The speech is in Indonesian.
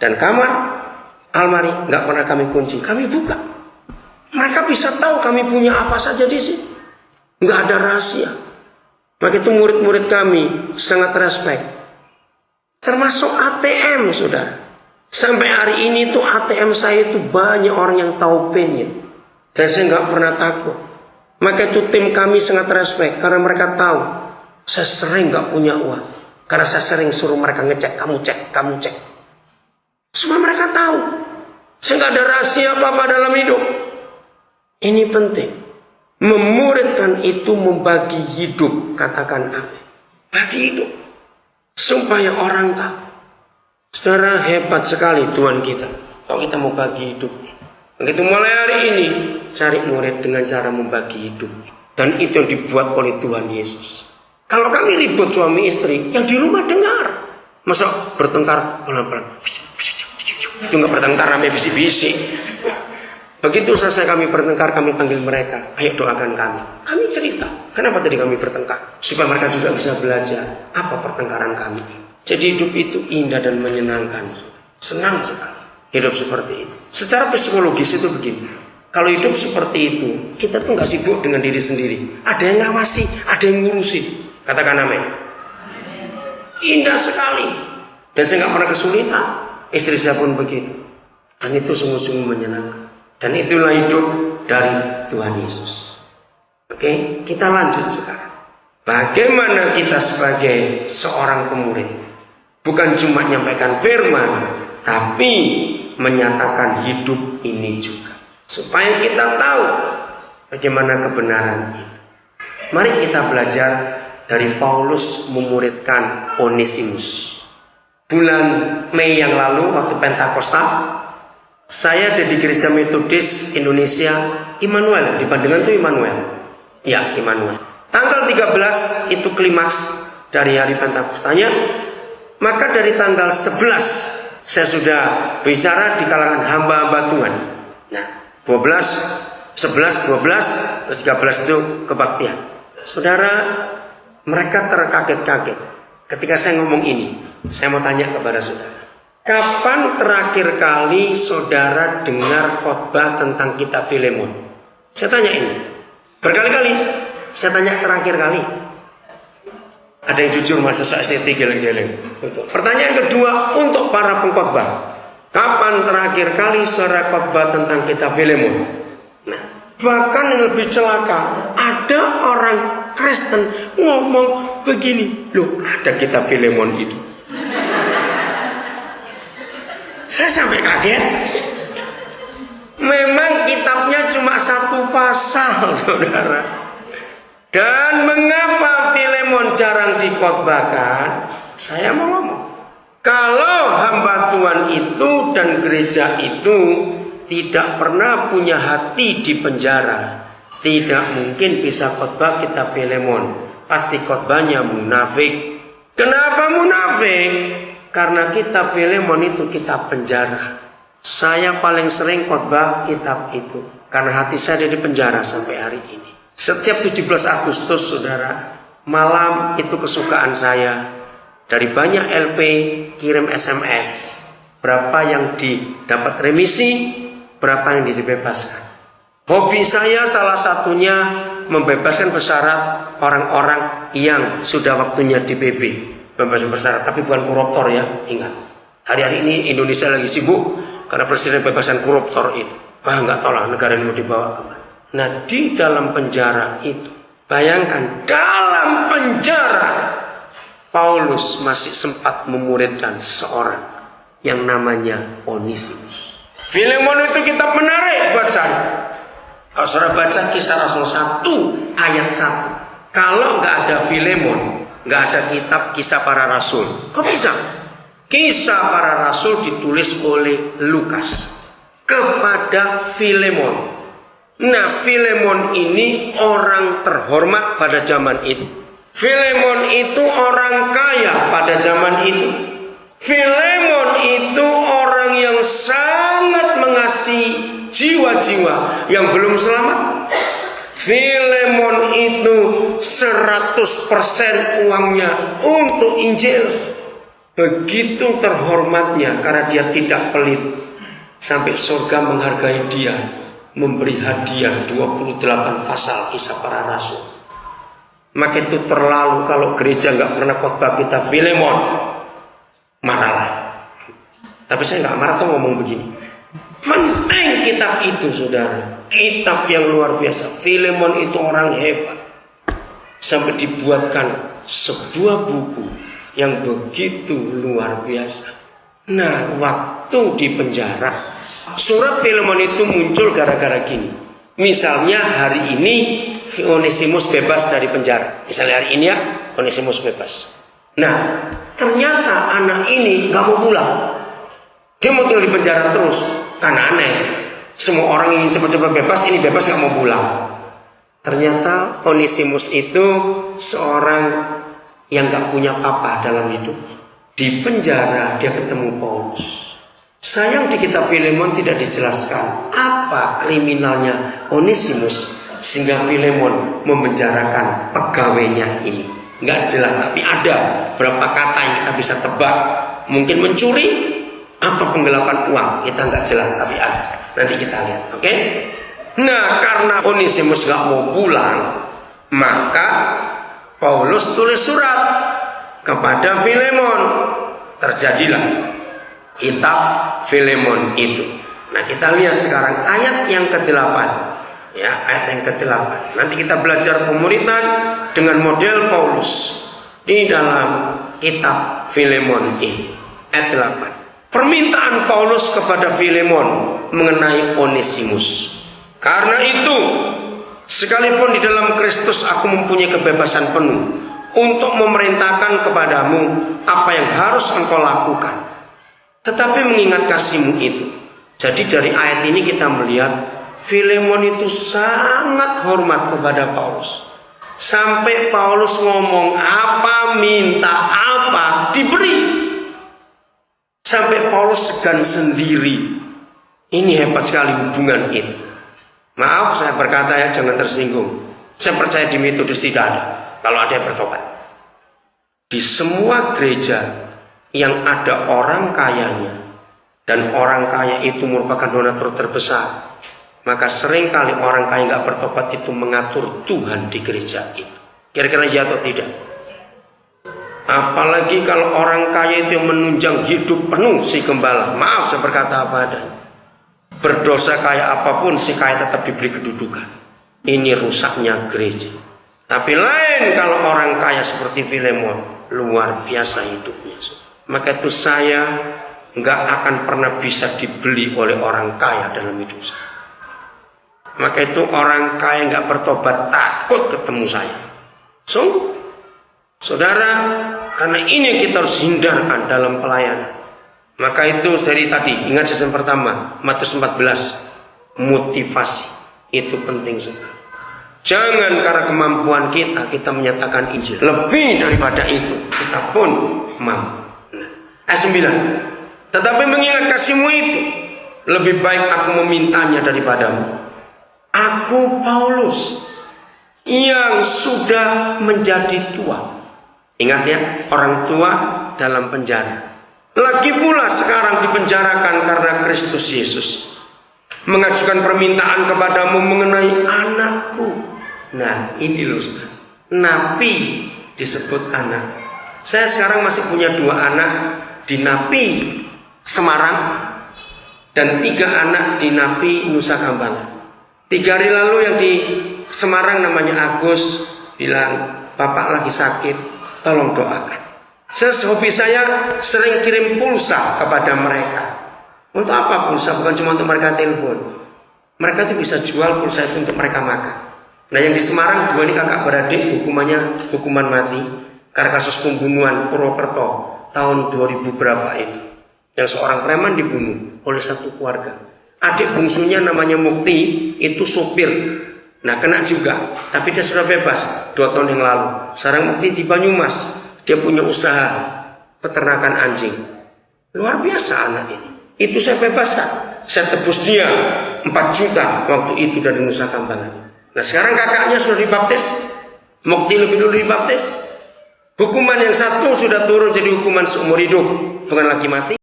Dan kamar, almari nggak pernah kami kunci, kami buka. Mereka bisa tahu kami punya apa saja di situ. Nggak ada rahasia. Maka itu murid-murid kami sangat respect. Termasuk ATM, saudara. Sampai hari ini tuh ATM saya itu banyak orang yang tahu PIN-nya. Dan saya nggak pernah takut. Maka itu tim kami sangat respect karena mereka tahu saya sering nggak punya uang. Karena saya sering suruh mereka ngecek, kamu cek. Semua mereka tahu. Saya nggak ada rahasia apa-apa dalam hidup. Ini penting. Memuridkan itu membagi hidup, katakan amin. Bagi hidup. Supaya orang tahu. Saudara, hebat sekali Tuhan kita. Kalau kita mau bagi hidup. Begitu mulai hari ini, cari murid dengan cara membagi hidup. Dan itu yang dibuat oleh Tuhan Yesus. Kalau kami ribut suami istri, yang di rumah dengar. Masa bertengkar pelan-pelan. Itu nggak bertengkar, rame bisik-bisik. Begitu selesai kami bertengkar, kami panggil mereka. Ayo doakan kami. Kami cerita. Kenapa tadi kami bertengkar? Supaya mereka juga bisa belajar apa pertengkaran kami. Jadi hidup itu indah dan menyenangkan. Senang sekali hidup seperti itu. Secara psikologis itu begini. Kalau hidup seperti itu, kita tuh nggak sibuk dengan diri sendiri. Ada yang ngawasi, ada yang ngurusin. Katakan amin. Indah sekali. Dan saya nggak pernah kesulitan. Istri saya pun begitu. Dan itu sungguh-sungguh menyenangkan. Dan itulah hidup dari Tuhan Yesus. Oke, kita lanjut sekarang. Bagaimana kita sebagai seorang pemurid bukan cuma menyampaikan firman, tapi menyatakan hidup ini juga, supaya kita tahu bagaimana kebenaran itu. Mari kita belajar dari Paulus memuridkan Onesimus. Bulan Mei yang lalu waktu Pentakosta, saya ada di Gereja Metodis Indonesia Immanuel. Di Pandangan itu Immanuel. Ya, Immanuel. Tanggal 13 itu klimaks dari hari Pentakostanya. Maka dari tanggal 11 saya sudah bicara di kalangan hamba-hamba Tuhan. Nah, 12, 11, 12, terus 13 itu kebaktian. Saudara, mereka terkaget-kaget ketika saya ngomong ini. Saya mau tanya kepada saudara. Kapan terakhir kali saudara dengar khotbah tentang kitab Filemon? Saya tanya ini. Berkali-kali saya tanya terakhir kali. Ada yang jujur masa saya STT geleng-geleng. Pertanyaan kedua untuk para pengkhotbah. Kapan terakhir kali saudara khotbah tentang kitab Filemon? Nah, bahkan yang lebih celaka, ada orang Kristen ngomong begini. Loh, ada kitab Filemon itu. Saya sampai kaget. Memang kitabnya cuma satu pasal, saudara. Dan mengapa Filemon jarang dikhotbahkan? Saya mau ngomong. Kalau hamba Tuhan itu dan gereja itu tidak pernah punya hati di penjara, tidak mungkin bisa khotbah kitab Filemon. Pasti khotbahnya munafik. Kenapa munafik? Karena kitab Filemon itu kitab penjara. Saya paling sering khotbah kitab itu karena hati saya ada di penjara sampai hari ini. Setiap 17 Agustus, saudara, malam itu kesukaan saya. Dari banyak LP kirim SMS. Berapa yang didapat remisi, berapa yang dibebaskan. Hobi saya salah satunya membebaskan bersyarat orang-orang yang sudah waktunya di PB. Bebas bersyarat, tapi bukan koruptor ya. Ingat, hari-hari ini Indonesia lagi sibuk karena presiden bebasan koruptor itu. Nggak tahu lah negara ini mau dibawa kemana. Nah, di dalam penjara itu, bayangkan dalam penjara Paulus masih sempat memuridkan seorang yang namanya Onesimus. Filemon itu kitab menarik buat saya. Kalau saudara baca Kisah Rasul 1 ayat 1, kalau nggak ada Filemon, nggak ada kitab Kisah Para Rasul. Kok bisa? Kisah Para Rasul ditulis oleh Lukas kepada Filemon. Nah, Filemon ini orang terhormat pada zaman itu. Filemon itu orang kaya pada zaman itu. Filemon itu orang yang sangat mengasihi jiwa-jiwa yang belum selamat. Filemon itu 100% uangnya untuk Injil. begitu terhormatnya karena dia tidak pelit, sampai surga menghargai dia, memberi hadiah 28 pasal Kisah Para Rasul. Maka itu terlalu kalau gereja nggak pernah khotbah kitab Filemon, marahlah. Tapi saya nggak marah, tuh ngomong begini. Penting kitab itu, saudara. Kitab yang luar biasa. Filemon itu orang hebat. Sampai dibuatkan sebuah buku yang begitu luar biasa. Nah, waktu di penjara, surat Filemon itu muncul gara-gara gini. Misalnya hari ini Onesimus bebas dari penjara. Misalnya hari ini ya, Onesimus bebas. Nah, ternyata anak ini gak mau pulang. Dia mau tinggal di penjara terus. Karena aneh. Semua orang ingin cepat-cepat bebas, ini bebas gak mau pulang. Ternyata Onesimus itu seorang yang gak punya apa dalam hidup. Di penjara dia ketemu Paulus. Sayang di kitab Filemon tidak dijelaskan apa kriminalnya Onesimus sehingga Filemon memenjarakan pegawainya ini. Gak jelas, tapi ada berapa kata yang kita bisa tebak. Mungkin mencuri atau penggelapan uang, kita gak jelas, tapi ada. Nanti kita lihat, oke? Nah, karena Onesimus gak mau pulang, maka Paulus tulis surat kepada Filemon. Terjadilah kitab Filemon itu. Nah, kita lihat sekarang ayat yang ke-8. Ya, ayat yang ke-8. Nanti kita belajar pemuritan dengan model Paulus di dalam kitab Filemon ini. Ayat 8. Permintaan Paulus kepada Filemon mengenai Onesimus. Karena itu, sekalipun di dalam Kristus aku mempunyai kebebasan penuh untuk memerintahkan kepadamu apa yang harus engkau lakukan. Tetapi mengingat kasihmu itu. Jadi dari ayat ini kita melihat Filemon itu sangat hormat kepada Paulus. Sampai Paulus ngomong apa, minta apa, diberi. Sampai Paulus segan sendiri. Ini hebat sekali hubungan ini. Maaf saya berkata ya, jangan tersinggung. Saya percaya di Metodus tidak ada. Kalau ada yang bertobat. Di semua gereja yang ada orang kayanya, dan orang kaya itu merupakan donatur terbesar, maka seringkali orang kaya gak bertobat itu mengatur Tuhan di gereja itu. Kira-kira ya atau tidak? Apalagi kalau orang kaya itu yang menunjang hidup penuh si gembala. Maaf saya berkata apa adanya. Berdosa kaya apapun, si kaya tetap diberi kedudukan. Ini rusaknya gereja. Tapi lain kalau orang kaya seperti Filemon, luar biasa hidupnya. Maka itu saya nggak akan pernah bisa dibeli oleh orang kaya dalam hidup saya. Maka itu orang kaya nggak bertobat takut ketemu saya. Sungguh, saudara, karena ini yang kita harus hindarkan dalam pelayanan. Maka itu dari tadi, ingat season pertama, Matius 14, motivasi itu penting sekali. Jangan karena kemampuan kita menyatakan Injil. Lebih daripada itu, kita pun mampu. Nah, ayat 9. Tetapi mengingat kasihmu itu, lebih baik aku memintanya daripadamu. Aku Paulus yang sudah menjadi tua. Ingat ya, orang tua dalam penjara. Lagi pula sekarang dipenjarakan karena Kristus Yesus. Mengajukan permintaan kepadamu mengenai anakku. Nah ini loh, napi disebut anak. Saya sekarang masih punya 2 anak di Napi Semarang dan 3 anak di Napi Nusa Kambangan. 3 hari lalu yang di Semarang namanya Agus bilang, Bapak lagi sakit, tolong doakan. Hobi saya sering kirim pulsa kepada mereka. Untuk apa pulsa? Bukan cuma untuk mereka telepon. Mereka tuh bisa jual pulsa itu untuk mereka makan. Nah yang di Semarang 2 ini kakak beradik, hukumannya hukuman mati karena kasus pembunuhan Purwokerto tahun 2000 berapa itu. Yang seorang preman dibunuh oleh satu keluarga. Adik bungsunya namanya Mukti, itu sopir. Nah kena juga, tapi dia sudah bebas 2 tahun yang lalu. Sekarang Mukti di Banyumas. Dia punya usaha peternakan anjing. Luar biasa anak ini. Itu saya bebaskan. Saya tebus dia 4 juta waktu itu dari Nusa Kambangan. Nah sekarang kakaknya sudah dibaptis. Mukti lebih dulu dibaptis. Hukuman yang satu sudah turun jadi hukuman seumur hidup, bukan lagi mati.